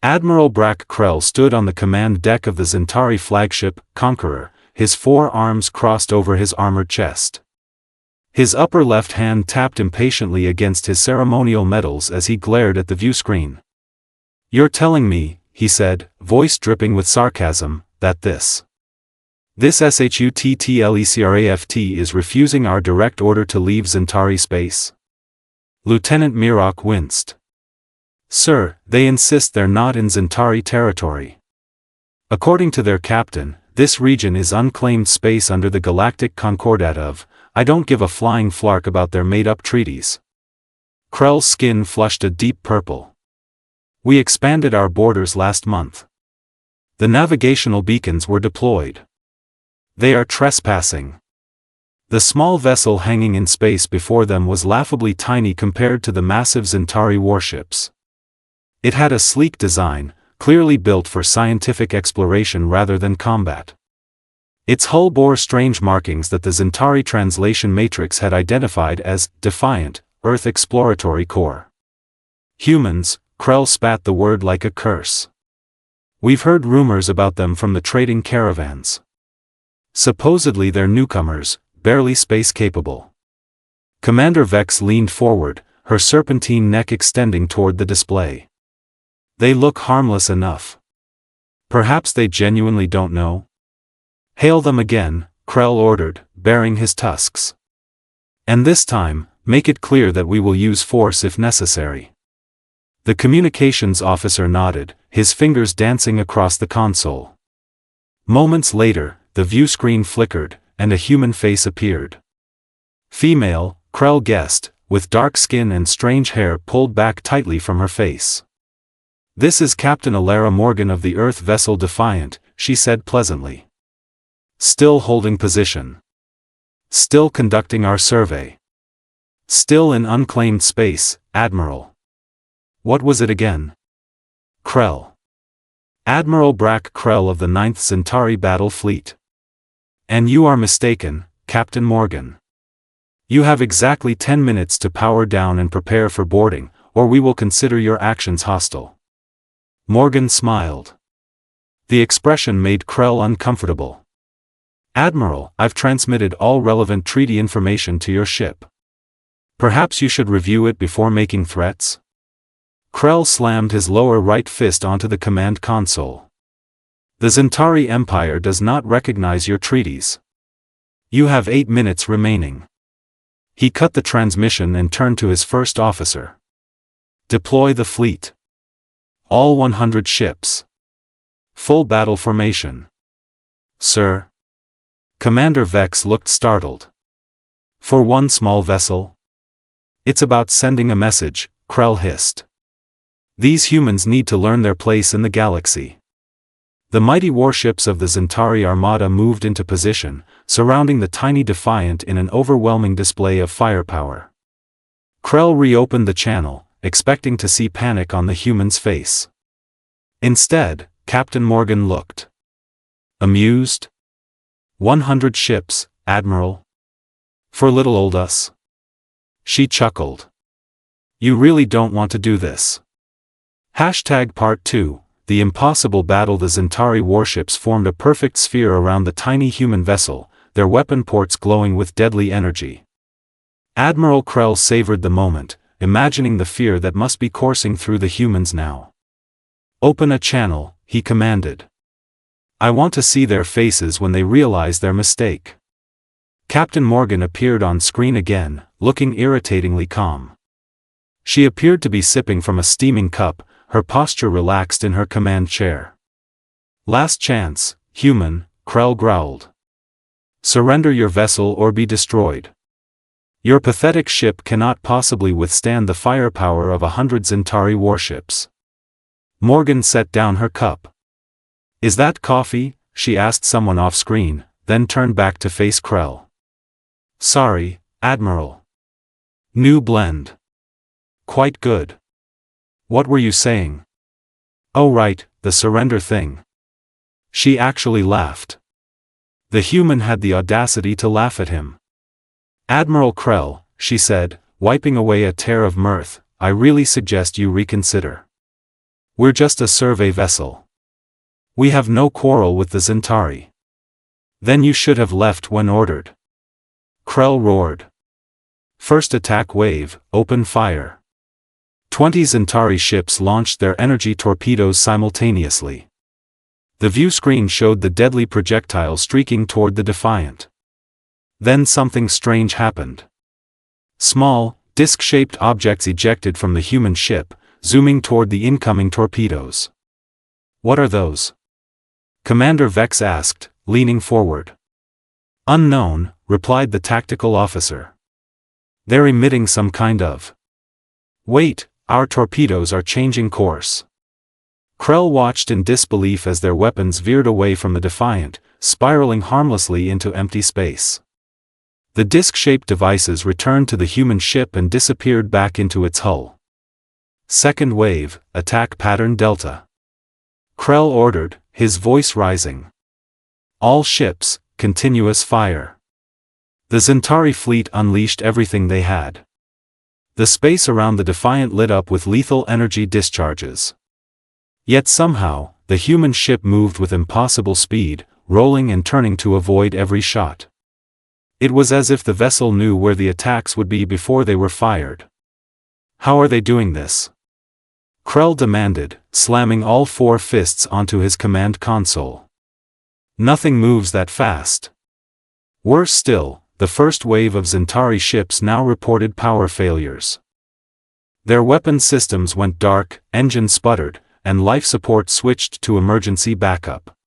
Admiral Krell stood on the command deck of the Zintari flagship, Conqueror, his 4 arms crossed over his armored chest. His upper left hand tapped impatiently against his ceremonial medals as he glared at the viewscreen. "You're telling me," he said, voice dripping with sarcasm, "that this SHUTTLECRAFT is refusing our direct order to leave Zintari space?" Lieutenant Mirok winced. "Sir, they insist they're not in Zintari territory. According to their captain, this region is unclaimed space under the Galactic Concordat of, I don't give a flying flark about their made-up treaties." Krell's skin flushed a deep purple. "We expanded our borders last month. The navigational beacons were deployed. They are trespassing." The small vessel hanging in space before them was laughably tiny compared to the massive Zintari warships. It had a sleek design, clearly built for scientific exploration rather than combat. Its hull bore strange markings that the Zintari translation matrix had identified as Defiant, Earth Exploratory Corps. "Humans," Krell spat the word like a curse. "We've heard rumors about them from the trading caravans. Supposedly they're newcomers, barely space-capable." Commander Vex leaned forward, her serpentine neck extending toward the display. "They look harmless enough. Perhaps they genuinely don't know?" "Hail them again," Krell ordered, baring his tusks. "And this time, make it clear that we will use force if necessary." The communications officer nodded, his fingers dancing across the console. Moments later, the viewscreen flickered, and a human face appeared. Female, Krell guessed, with dark skin and strange hair pulled back tightly from her face. "This is Captain Alara Morgan of the Earth vessel Defiant," she said pleasantly. "Still holding position. Still conducting our survey. Still in unclaimed space, Admiral." "What was it again?" "Krell. Admiral Krell of the 9th Zintari Battle Fleet." "And you are mistaken, Captain Morgan. You have exactly 10 minutes to power down and prepare for boarding, or we will consider your actions hostile." Morgan smiled. The expression made Krell uncomfortable. "Admiral, I've transmitted all relevant treaty information to your ship. Perhaps you should review it before making threats?" Krell slammed his lower right fist onto the command console. "The Zintari Empire does not recognize your treaties. You have 8 minutes remaining." He cut the transmission and turned to his first officer. "Deploy the fleet. All 100 ships. Full battle formation." "Sir?" Commander Vex looked startled. "For one small vessel?" "It's about sending a message," Krell hissed. "These humans need to learn their place in the galaxy." The mighty warships of the Zintari Armada moved into position, surrounding the tiny Defiant in an overwhelming display of firepower. Krell reopened the channel, expecting to see panic on the human's face. Instead, Captain Morgan looked amused. 100 ships, Admiral? For little old us?" She chuckled. "You really don't want to do this." Part 2, The Impossible Battle. The Zintari warships formed a perfect sphere around the tiny human vessel, their weapon ports glowing with deadly energy. Admiral Krell savored the moment, imagining the fear that must be coursing through the humans now. "Open a channel," he commanded. "I want to see their faces when they realize their mistake." Captain Morgan appeared on screen again, looking irritatingly calm. She appeared to be sipping from a steaming cup, her posture relaxed in her command chair. "Last chance, human," Krell growled. "Surrender your vessel or be destroyed. Your pathetic ship cannot possibly withstand the firepower of 100 Zintari warships." Morgan set down her cup. "Is that coffee?" she asked someone off-screen, then turned back to face Krell. "Sorry, Admiral. New blend. Quite good." "What were you saying?" "Oh right, the surrender thing." She actually laughed. The human had the audacity to laugh at him. "Admiral Krell," she said, wiping away a tear of mirth, "I really suggest you reconsider. We're just a survey vessel. We have no quarrel with the Zintari. Then you should have left when ordered. Krell roared. First attack wave, open fire. 20 Zintari ships launched their energy torpedoes simultaneously. The view screen showed the deadly projectile streaking toward the Defiant. Then something strange happened. Small, disc-shaped objects ejected from the human ship, zooming toward the incoming torpedoes. What are those? Commander Vex asked, leaning forward. Unknown, replied the tactical officer. They're emitting some kind of. Wait, our torpedoes are changing course. Krell watched in disbelief as their weapons veered away from the Defiant, spiraling harmlessly into empty space. The disc-shaped devices returned to the human ship and disappeared back into its hull. Second wave, attack pattern Delta. Krell ordered, his voice rising. All ships, continuous fire. The Zintari fleet unleashed everything they had. The space around the Defiant lit up with lethal energy discharges. Yet somehow, the human ship moved with impossible speed, rolling and turning to avoid every shot. It was as if the vessel knew where the attacks would be before they were fired. How are they doing this? Krell demanded, slamming all four fists onto his command console. Nothing moves that fast. Worse still, the first wave of Zintari ships now reported power failures. Their weapon systems went dark, engines sputtered, and life support switched to emergency backup.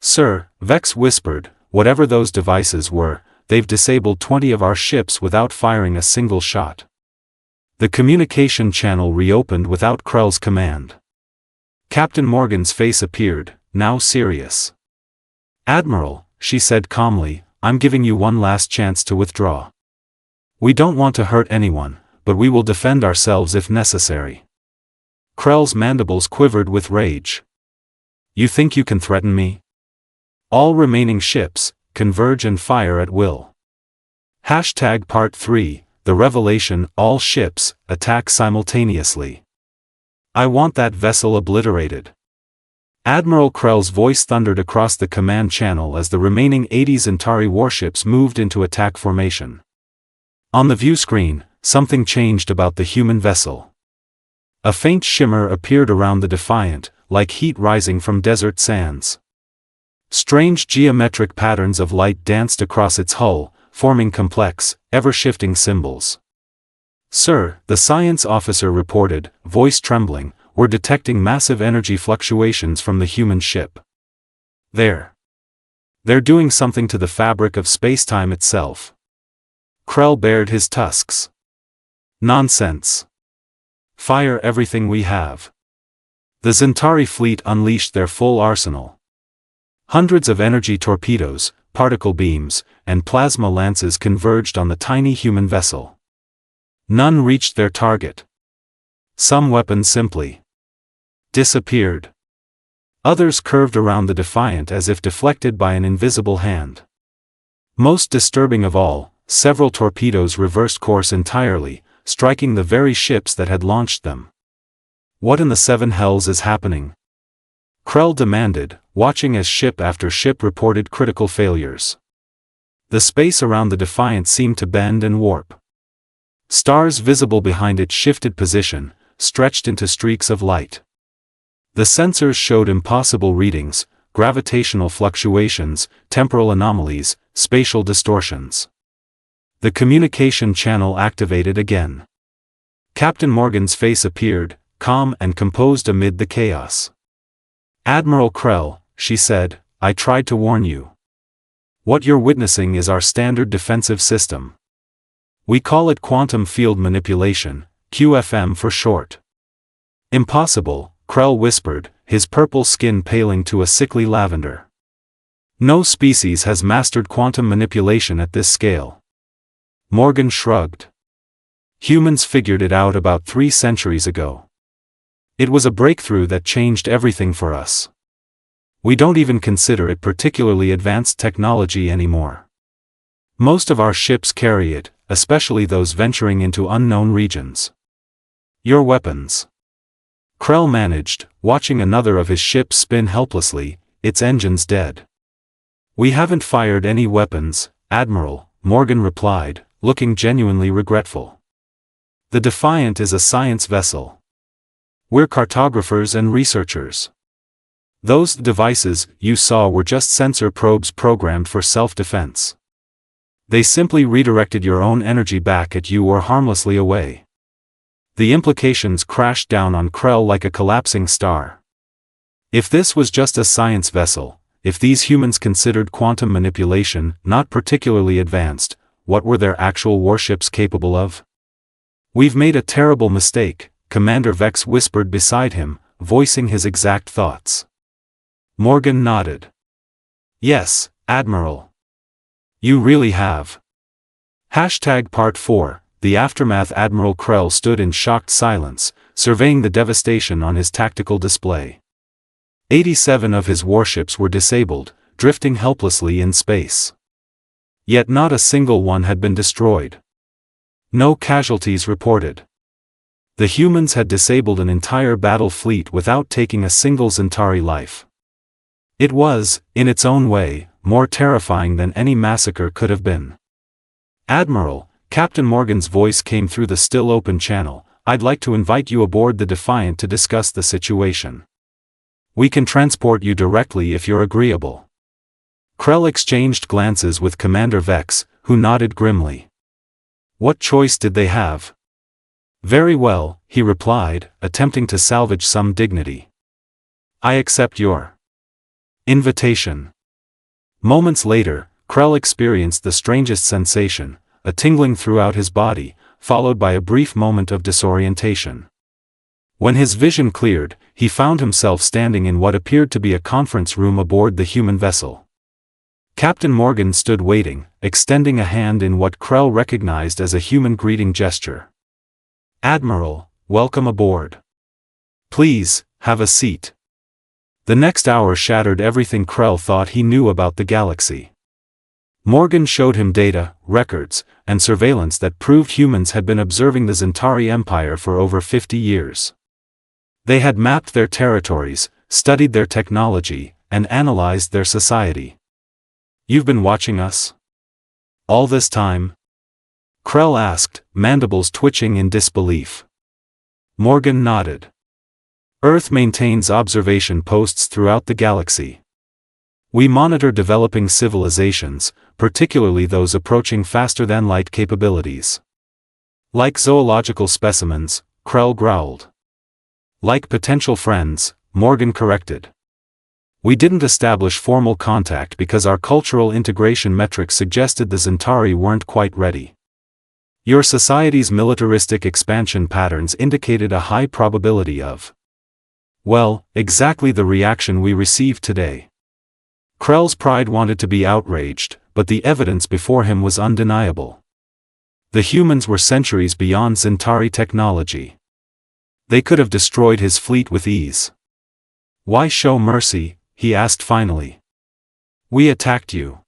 Sir, Vex whispered, whatever those devices were, they've disabled 20 of our ships without firing a single shot. The communication channel reopened without Krell's command. Captain Morgan's face appeared, now serious. Admiral, she said calmly, I'm giving you one last chance to withdraw. We don't want to hurt anyone, but we will defend ourselves if necessary. Krell's mandibles quivered with rage. You think you can threaten me? All remaining ships, converge and fire at will. Part 3, the revelation, all ships, attack simultaneously. I want that vessel obliterated. Admiral Krell's voice thundered across the command channel as the remaining 80 Zintari warships moved into attack formation. On the view screen, something changed about the human vessel. A faint shimmer appeared around the Defiant, like heat rising from desert sands. Strange geometric patterns of light danced across its hull, forming complex, ever-shifting symbols. Sir, the science officer reported, voice trembling, we're detecting massive energy fluctuations from the human ship. They're doing something to the fabric of spacetime itself. Krell bared his tusks. Nonsense. Fire everything we have. The Zintari fleet unleashed their full arsenal. Hundreds of energy torpedoes, particle beams, and plasma lances converged on the tiny human vessel. None reached their target. Some weapons simply disappeared. Others curved around the Defiant as if deflected by an invisible hand. Most disturbing of all, several torpedoes reversed course entirely, striking the very ships that had launched them. What in the seven hells is happening? Krell demanded, watching as ship after ship reported critical failures. The space around the Defiant seemed to bend and warp. Stars visible behind it shifted position, stretched into streaks of light. The sensors showed impossible readings, gravitational fluctuations, temporal anomalies, spatial distortions. The communication channel activated again. Captain Morgan's face appeared, calm and composed amid the chaos. Admiral Krell, she said, I tried to warn you. What you're witnessing is our standard defensive system. We call it quantum field manipulation, QFM for short. Impossible, Krell whispered, his purple skin paling to a sickly lavender. No species has mastered quantum manipulation at this scale. Morgan shrugged. Humans figured it out about 3 centuries ago. It was a breakthrough that changed everything for us. We don't even consider it particularly advanced technology anymore. Most of our ships carry it, especially those venturing into unknown regions. Your weapons. Krell managed, watching another of his ships spin helplessly, its engines dead. We haven't fired any weapons, Admiral, Morgan replied, looking genuinely regretful. The Defiant is a science vessel. We're cartographers and researchers. Those devices you saw were just sensor probes programmed for self-defense. They simply redirected your own energy back at you or harmlessly away. The implications crashed down on Krell like a collapsing star. If this was just a science vessel, if these humans considered quantum manipulation not particularly advanced, what were their actual warships capable of? We've made a terrible mistake, Commander Vex whispered beside him, voicing his exact thoughts. Morgan nodded. Yes, Admiral. You really have. Part 4, The Aftermath. Admiral Krell stood in shocked silence, surveying the devastation on his tactical display. 87 of his warships were disabled, drifting helplessly in space. Yet not a single one had been destroyed. No casualties reported. The humans had disabled an entire battle fleet without taking a single Zintari life. It was, in its own way, more terrifying than any massacre could have been. Admiral, Captain Morgan's voice came through the still open channel, I'd like to invite you aboard the Defiant to discuss the situation. We can transport you directly if you're agreeable. Krell exchanged glances with Commander Vex, who nodded grimly. What choice did they have? Very well, he replied, attempting to salvage some dignity. I accept your invitation. Moments later, Krell experienced the strangest sensation, a tingling throughout his body, followed by a brief moment of disorientation. When his vision cleared, he found himself standing in what appeared to be a conference room aboard the human vessel. Captain Morgan stood waiting, extending a hand in what Krell recognized as a human greeting gesture. Admiral, welcome aboard. Please, have a seat. The next hour shattered everything Krell thought he knew about the galaxy. Morgan showed him data, records, and surveillance that proved humans had been observing the Zintari Empire for over 50 years. They had mapped their territories, studied their technology, and analyzed their society. You've been watching us? All this time? Krell asked, mandibles twitching in disbelief. Morgan nodded. Earth maintains observation posts throughout the galaxy. We monitor developing civilizations, particularly those approaching faster-than-light capabilities. Like zoological specimens, Krell growled. Like potential friends, Morgan corrected. We didn't establish formal contact because our cultural integration metrics suggested the Zintari weren't quite ready. Your society's militaristic expansion patterns indicated a high probability of, well, exactly the reaction we received today. Krell's pride wanted to be outraged, but the evidence before him was undeniable. The humans were centuries beyond Zintari technology. They could have destroyed his fleet with ease. Why show mercy? He asked finally. We attacked you.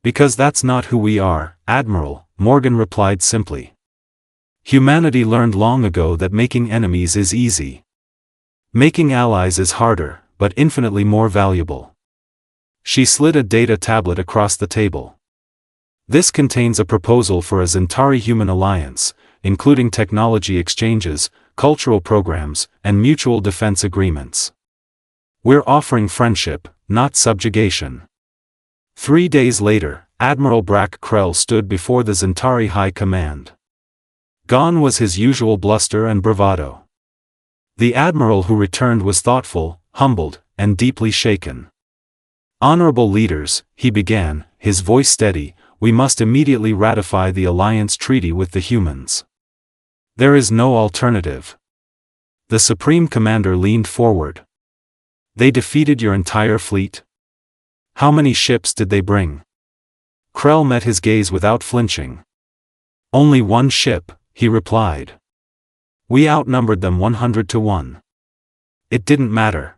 Because that's not who we are, Admiral, Morgan replied simply. Humanity learned long ago that making enemies is easy. Making allies is harder, but infinitely more valuable. She slid a data tablet across the table. This contains a proposal for a Zintari-human alliance, including technology exchanges, cultural programs, and mutual defense agreements. We're offering friendship, not subjugation. 3 days later, Admiral Krell stood before the Zintari High Command. Gone was his usual bluster and bravado. The admiral who returned was thoughtful, humbled, and deeply shaken. Honorable leaders, he began, his voice steady, we must immediately ratify the alliance treaty with the humans. There is no alternative. The Supreme Commander leaned forward. They defeated your entire fleet? How many ships did they bring? Krell met his gaze without flinching. Only one ship, he replied. We outnumbered them 100 to 1. It didn't matter.